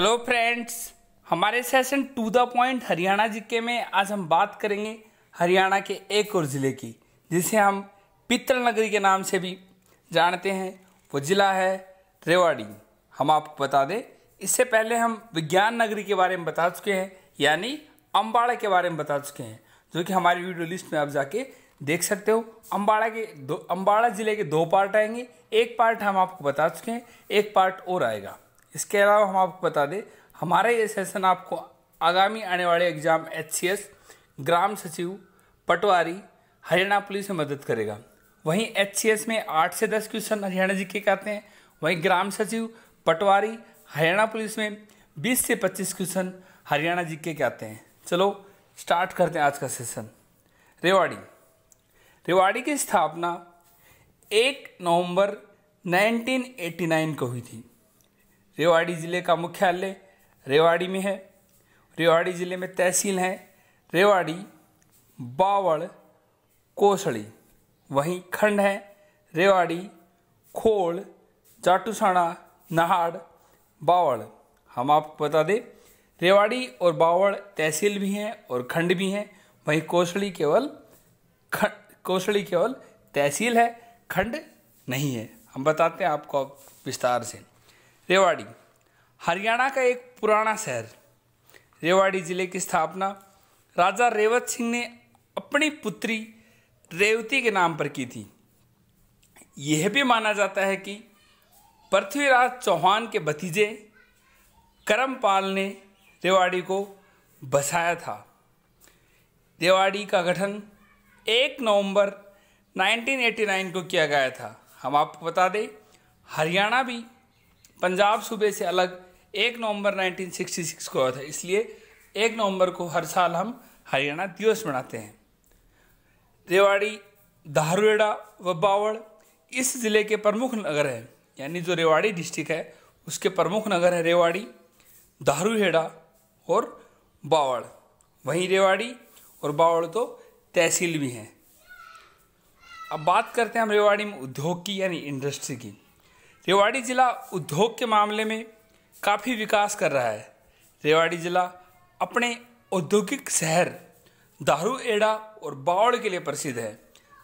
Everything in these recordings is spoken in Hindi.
हेलो फ्रेंड्स, हमारे session to the point Haryana GK में आज हम बात करेंगे हरियाणा के एक और ज़िले की, जिसे हम पित्तल नगरी के नाम से भी जानते हैं। वो ज़िला है रेवाड़ी। हम आपको बता दें, इससे पहले हम विज्ञान नगरी के बारे में बता चुके हैं, यानी अम्बाड़ा के बारे में बता चुके हैं, जो कि हमारी वीडियो लिस्ट में आप जाके देख सकते हो। अम्बाड़ा ज़िले के दो पार्ट आएंगे। एक पार्ट हम आपको बता चुके हैं, एक पार्ट और आएगा। इसके अलावा हम आपको बता दें, हमारा ये सेशन आपको आगामी आने वाले एग्जाम HCS, ग्राम सचिव, पटवारी, हरियाणा पुलिस में मदद करेगा। वहीं HCS में 8 से 10 क्वेश्चन हरियाणा जीके के आते हैं। वहीं ग्राम सचिव, पटवारी, हरियाणा पुलिस में 20 से 25 क्वेश्चन हरियाणा जीके के आते हैं। चलो स्टार्ट करते हैं आज का सेशन। रेवाड़ी की स्थापना 1 नवंबर 1989 को हुई थी। रेवाड़ी ज़िले का मुख्यालय रेवाड़ी में है। रेवाड़ी ज़िले में तहसील हैं रेवाड़ी, बावड़, कोसड़ी। वहीं खंड हैं रेवाड़ी, खोल, जाटूसाना, नाहड़, बावड़। हम आपको बता दें, रेवाड़ी और बावड़ तहसील भी हैं और खंड भी हैं। वहीं कोसड़ी केवल तहसील है, खंड नहीं है। हम बताते हैं आपको विस्तार से। रेवाड़ी हरियाणा का एक पुराना शहर। रेवाड़ी जिले की स्थापना राजा रेवत सिंह ने अपनी पुत्री रेवती के नाम पर की थी। यह भी माना जाता है कि पृथ्वीराज चौहान के भतीजे करमपाल ने रेवाड़ी को बसाया था। रेवाड़ी का गठन 1 नवंबर 1989 को किया गया था। हम आपको बता दें, हरियाणा भी पंजाब सूबे से अलग 1 नवंबर 1966 को हुआ था, इसलिए 1 नवंबर को हर साल हम हरियाणा दिवस मनाते हैं। रेवाड़ी, धारूहेड़ा व बावड़ इस ज़िले के प्रमुख नगर हैं, यानी जो रेवाड़ी डिस्ट्रिक्ट है उसके प्रमुख नगर है रेवाड़ी, धारूहेड़ा और बावड़। वहीं रेवाड़ी और बावड़ तो तहसील भी हैं। अब बात करते हैं हम रेवाड़ी में उद्योग की, यानी इंडस्ट्री की। रेवाड़ी ज़िला उद्योग के मामले में काफ़ी विकास कर रहा है। रेवाड़ी ज़िला अपने औद्योगिक शहर धारूहेड़ा और बावड़ के लिए प्रसिद्ध है।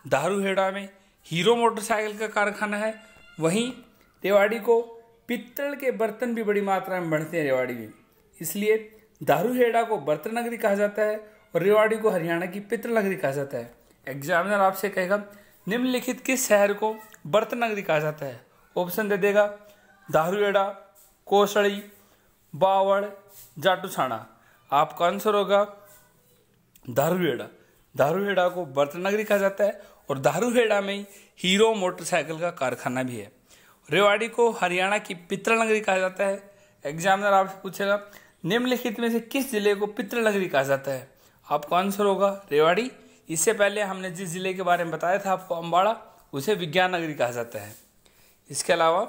धारूहेड़ा में हीरो मोटरसाइकिल का कारखाना है। वहीं रेवाड़ी को पित्तल के बर्तन भी बड़ी मात्रा में बनते हैं रेवाड़ी में, इसलिए धारूहेड़ा को बर्तन नगरी कहा जाता है और रेवाड़ी को हरियाणा की पित्तल नगरी कहा जाता है। एग्जामिनर आपसे कहेगा, निम्नलिखित किस शहर को बर्तन नगरी कहा जाता है? ऑप्शन दे देगा धारूहेड़ा, कोसड़ी, बावड़, जाटूसाना। आपका आंसर होगा धारूहेड़ा। धारूहेड़ा को बर्तन नगरी कहा जाता है और धारूहेड़ा में हीरो मोटरसाइकिल का कारखाना भी है। रेवाड़ी को हरियाणा की पित्तल नगरी कहा जाता है। एग्जामिनर आपसे पूछेगा, निम्नलिखित में से किस जिले को पित्तल नगरी कहा जाता है? आपका आंसर होगा रेवाड़ी। इससे पहले हमने जिस जिले के बारे में बताया था आपको, अम्बाड़ा, उसे विज्ञान नगरी कहा जाता है। इसके अलावा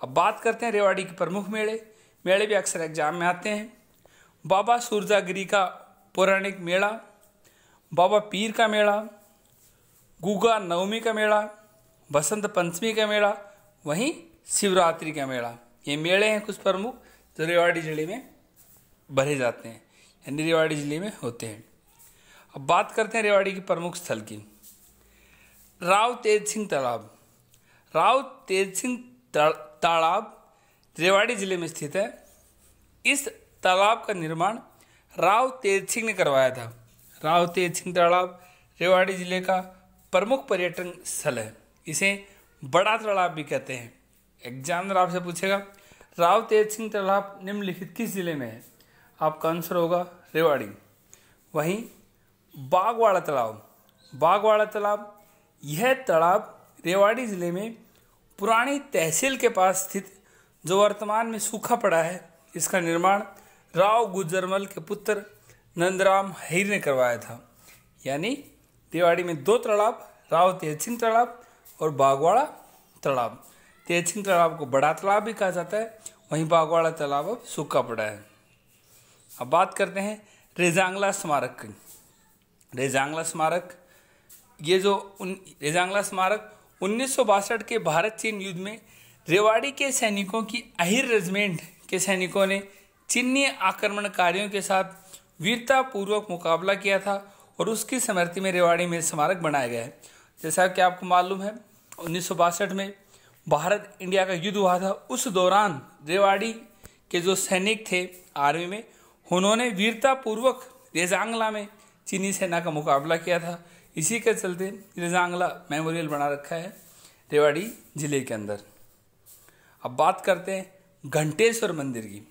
अब बात करते हैं रेवाड़ी के प्रमुख मेले भी अक्सर एग्जाम में आते हैं। बाबा सूरजागिरी का पौराणिक मेला, बाबा पीर का मेला, गुगा नवमी का मेला, बसंत पंचमी का मेला, वहीं शिवरात्रि का मेला। ये मेले हैं कुछ प्रमुख जो रेवाड़ी जिले में भरे जाते हैं, यानी रेवाड़ी जिले में होते हैं। अब बात करते हैं रेवाड़ी की प्रमुख स्थल की। राव तेज सिंह तालाब। राव तेज सिंह तालाब रेवाड़ी जिले में स्थित है। इस तालाब का निर्माण राव तेज सिंह ने करवाया था। राव तेज सिंह तालाब रेवाड़ी जिले का प्रमुख पर्यटन स्थल है। इसे बड़ा तालाब भी कहते हैं। एग्जामिनर आपसे पूछेगा, राव तेज सिंह तालाब निम्नलिखित किस जिले में है? आपका आंसर होगा रेवाड़ी। वहीं बागवाड़ा तालाब, यह तालाब रेवाड़ी ज़िले में पुरानी तहसील के पास स्थित, जो वर्तमान में सूखा पड़ा है, इसका निर्माण राव गुजरमल के पुत्र नंदराम हैर ने करवाया था। यानी रेवाड़ी में 2 तालाब, राव तेज सिंह तालाब और बागवाड़ा तालाब। तेज सिंह तालाब को बड़ा तालाब भी कहा जाता है, वहीं बागवाड़ा तालाब अब सूखा पड़ा है। अब बात करते हैं रेजांगला स्मारक की। रेजांगला स्मारक 1962 के भारत चीन युद्ध में रेवाड़ी के सैनिकों की अहिर रेजिमेंट के सैनिकों ने चीनी आक्रमणकारियों के साथ वीरतापूर्वक मुकाबला किया था और उसकी स्मृति में रेवाड़ी में स्मारक बनाया गया है। जैसा कि आपको मालूम है 1962 में भारत इंडिया का युद्ध हुआ था। उस दौरान रेवाड़ी के जो सैनिक थे आर्मी में, उन्होंने वीरतापूर्वक रेजांगला में चीनी सेना का मुकाबला किया था। इसी के चलते रेजांगला मेमोरियल बना रखा है रेवाड़ी जिले के अंदर। अब बात करते हैं घंटेश्वर मंदिर की।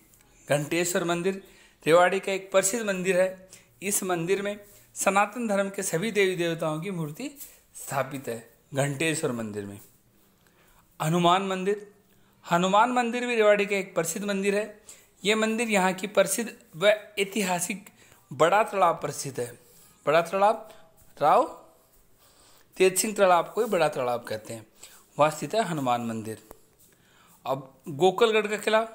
घंटेश्वर मंदिर रेवाड़ी का एक प्रसिद्ध मंदिर है। इस मंदिर में सनातन धर्म के सभी देवी देवताओं की मूर्ति स्थापित है। घंटेश्वर मंदिर में हनुमान मंदिर, हनुमान मंदिर भी रेवाड़ी का एक प्रसिद्ध मंदिर है। ये मंदिर यहाँ की प्रसिद्ध व ऐतिहासिक बड़ा तालाब प्रसिद्ध है। बड़ा तालाब राव तेज सिंह तालाब को ही बड़ा तालाब कहते हैं, वहाँ स्थित है हनुमान मंदिर। अब गोकलगढ़ का किला,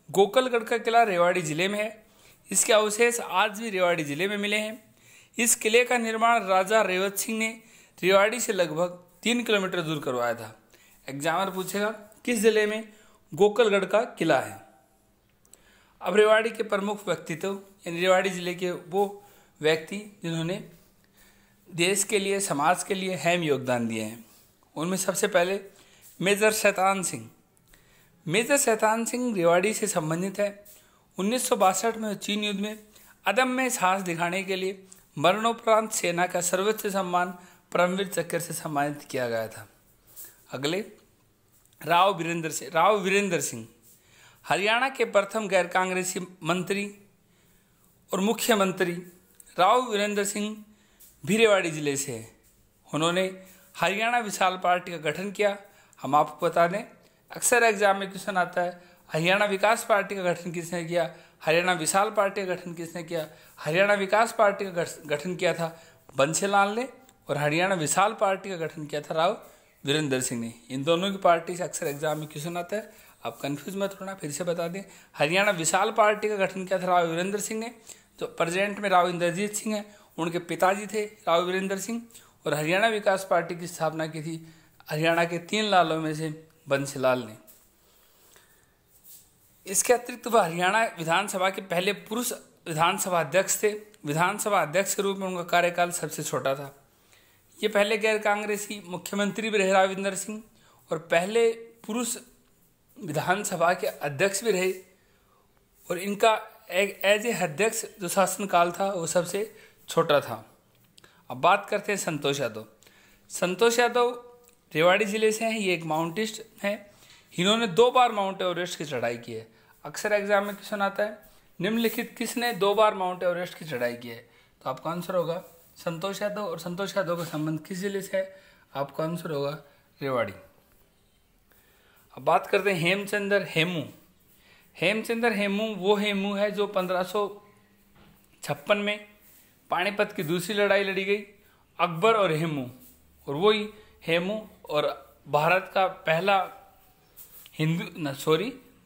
गोकलगढ़ का किला रेवाड़ी जिले में है। इसके अवशेष आज भी रेवाड़ी जिले में मिले हैं। इस किले का निर्माण राजा रेवत सिंह ने रेवाड़ी से लगभग 3 किलोमीटर दूर करवाया था। एग्जामर पूछेगा किस जिले में गोकलगढ़ का किला है। अब रेवाड़ी के प्रमुख व्यक्तित्व यानी रेवाड़ी जिले के वो व्यक्ति जिन्होंने देश के लिए समाज के लिए अहम योगदान दिए हैं, उनमें सबसे पहले मेजर शैतान सिंह। मेजर शैतान सिंह रेवाड़ी से संबंधित है। 1962 में चीन युद्ध में अदम्य साहस दिखाने के लिए मरणोपरांत सेना का सर्वोच्च सम्मान परमवीर चक्र से सम्मानित किया गया था। अगले राव वीरेंद्र सिंह हरियाणा के प्रथम गैर कांग्रेसी मंत्री और मुख्यमंत्री राव वीरेंद्र सिंह भी रेवाड़ी जिले से हैं। उन्होंने हरियाणा विशाल पार्टी का गठन किया। हम आपको बता दें अक्सर एग्जाम में क्वेश्चन आता है हरियाणा विकास पार्टी का गठन किसने किया, हरियाणा विशाल पार्टी का गठन किसने किया। हरियाणा विकास पार्टी का गठन किया था बंसीलाल ने और हरियाणा विशाल पार्टी का गठन किया था राव वीरेंद्र सिंह ने। इन दोनों की पार्टी से अक्सर एग्जाम में क्वेश्चन आता है, आप कंफ्यूज मत होना। फिर से बता दें हरियाणा विशाल पार्टी का गठन किया था राव वीरेंद्र सिंह ने, जो प्रेजेंट में राव इंद्रजीत सिंह हैं, उनके पिताजी थे राव वीरेंद्र सिंह। और हरियाणा विकास पार्टी की स्थापना की थी हरियाणा के 3 लालों में से बंसीलाल ने। इसके अतिरिक्त वह हरियाणा विधानसभा के पहले पुरुष विधानसभा अध्यक्ष थे। विधानसभा अध्यक्ष के रूप में उनका कार्यकाल सबसे छोटा था। ये पहले गैर कांग्रेसी मुख्यमंत्री भी रहे राविंदर सिंह और पहले पुरुष विधानसभा के अध्यक्ष भी रहे और इनका एज ए अध्यक्ष जो शासनकाल था वो सबसे छोटा था। अब बात करते हैं संतोष यादव। संतोष यादव रेवाड़ी जिले से हैं। ये एक माउंटिस्ट हैं। इन्होंने 2 बार माउंट एवरेस्ट की चढ़ाई की है। अक्सर एग्जाम में क्वेश्चन आता है निम्नलिखित किसने 2 बार माउंट एवरेस्ट की चढ़ाई की है, तो आपका आंसर होगा संतोष यादव। और संतोष यादव का संबंध किस जिले से है, आपका आंसर होगा रेवाड़ी। अब बात करते हैं हेमचंद्र हेमू। हेमचंद्र हेमू वो हेमू है जो 1556 में पानीपत की दूसरी लड़ाई लड़ी गई, अकबर और हेमू, और वही हेमू और भारत का पहला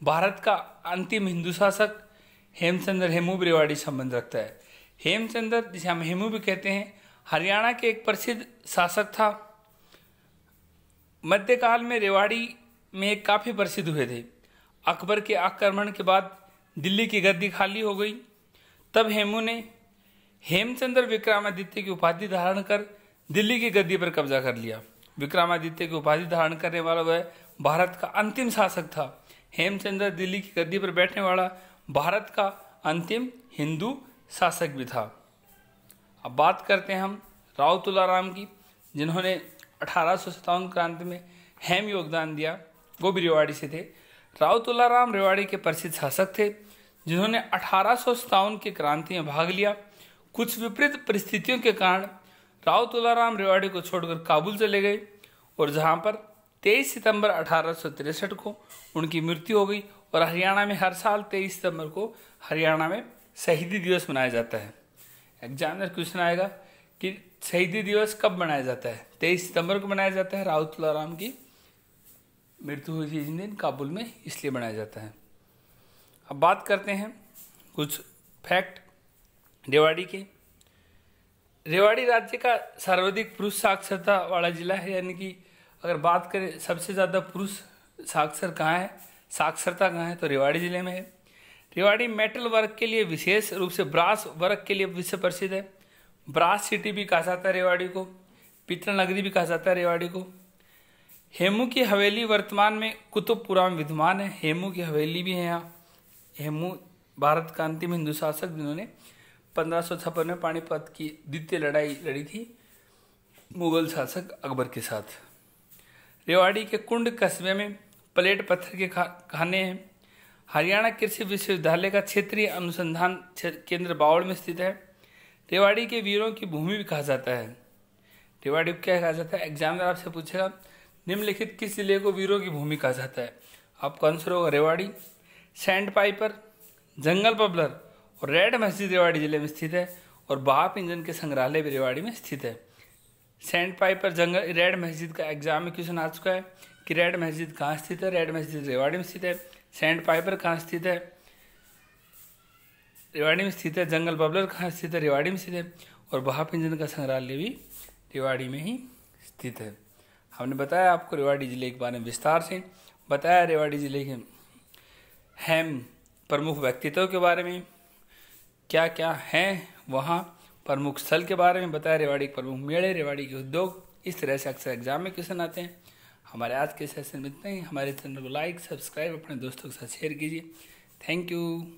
भारत का अंतिम हिंदू शासक हेमचंद्र हेमू भी रेवाड़ी संबंध रखता है। हेमचंद्र जिसे हम हेमू भी कहते हैं हरियाणा के एक प्रसिद्ध शासक था। मध्यकाल में रेवाड़ी में काफ़ी प्रसिद्ध हुए थे। अकबर के आक्रमण के बाद दिल्ली की गद्दी खाली हो गई, तब हेमू ने हेमचंद्र विक्रमादित्य की उपाधि धारण कर दिल्ली की गद्दी पर कब्जा कर लिया। विक्रमादित्य की उपाधि धारण करने वाला वह भारत का अंतिम शासक था। हेमचंद्र दिल्ली की गद्दी पर बैठने वाला भारत का अंतिम हिंदू शासक भी था। अब बात करते हैं हम राव तुलाराम की, जिन्होंने 1857 क्रांति में अहम योगदान दिया, वो भी रेवाड़ी से थे। राव तुलाराम रेवाड़ी के प्रसिद्ध शासक थे जिन्होंने 1857 की क्रांति में भाग लिया। कुछ विपरीत परिस्थितियों के कारण राव तुलाराम रेवाड़ी को छोड़कर काबुल चले गए और जहां पर 23 सितंबर 1863 को उनकी मृत्यु हो गई। और हरियाणा में हर साल 23 सितंबर को हरियाणा में शहीदी दिवस मनाया जाता है। एग्जाम में क्वेश्चन आएगा कि शहीदी दिवस कब मनाया जाता है, 23 सितंबर को मनाया जाता है। राव तुलाराम की मृत्यु हुई थी जिन दिन काबुल में, इसलिए मनाया जाता है। अब बात करते हैं कुछ फैक्ट रेवाड़ी के। रेवाड़ी राज्य का सर्वाधिक पुरुष साक्षरता वाला जिला है, यानी कि अगर बात करें सबसे ज़्यादा पुरुष साक्षरता कहाँ है तो रेवाड़ी जिले में है। रेवाड़ी मेटल वर्क के लिए, विशेष रूप से ब्रास वर्क के लिए विश्व प्रसिद्ध है। ब्रास सिटी भी कहा जाता है रेवाड़ी को, पीतल नगरी भी कहा जाता है रेवाड़ी को। हेमू की हवेली वर्तमान में कुतुबपुरा में विद्यमान है। हेमू की हवेली भी है यहाँ। हेमू भारत का अंतिम हिंदू शासक जिन्होंने 1556 में पानीपत की द्वितीय लड़ाई लड़ी थी मुगल शासक अकबर के साथ। रेवाड़ी के कुंड कस्बे में प्लेट पत्थर के खाने हैं। हरियाणा कृषि विश्वविद्यालय का क्षेत्रीय अनुसंधान केंद्र बावड़ में स्थित है। रेवाड़ी के वीरों की भूमि भी कहा जाता है। रेवाड़ी को क्या कहा जाता है? एग्जामिनर आपसे पूछेगा निम्नलिखित किस जिले को वीरों की भूमि कहा जाता है? आपका आंसर होगा रेवाड़ी। सैंड पाइपर, जंगल बबलर और रेड मस्जिद रेवाड़ी जिले में स्थित है और भाप इंजन के संग्रहालय भी रेवाड़ी में स्थित है। सैंड पाइपर, जंगल, रेड मस्जिद का एग्जाम में क्वेश्चन आ चुका है कि रेड मस्जिद कहाँ स्थित है? रेड मस्जिद रेवाड़ी में स्थित है। सैंड पाइपर कहाँ स्थित है? रेवाड़ी में स्थित है। जंगल बबलर कहाँ स्थित है? रेवाड़ी में स्थित है। और भाप इंजन का संग्रहालय भी रेवाड़ी में ही स्थित है। हमने बताया आपको रेवाड़ी जिले के बारे में विस्तार से, बताया रेवाड़ी जिले के हेम प्रमुख व्यक्तित्व के बारे में, क्या क्या हैं वहाँ प्रमुख स्थल के बारे में बताया, रेवाड़ी के प्रमुख मेले, रेवाड़ी के उद्योग। इस तरह से अक्सर एग्जाम में क्वेश्चन आते हैं। हमारे आज के सेशन में इतना ही। हमारे चैनल को लाइक, सब्सक्राइब, अपने दोस्तों के साथ शेयर कीजिए। Thank you.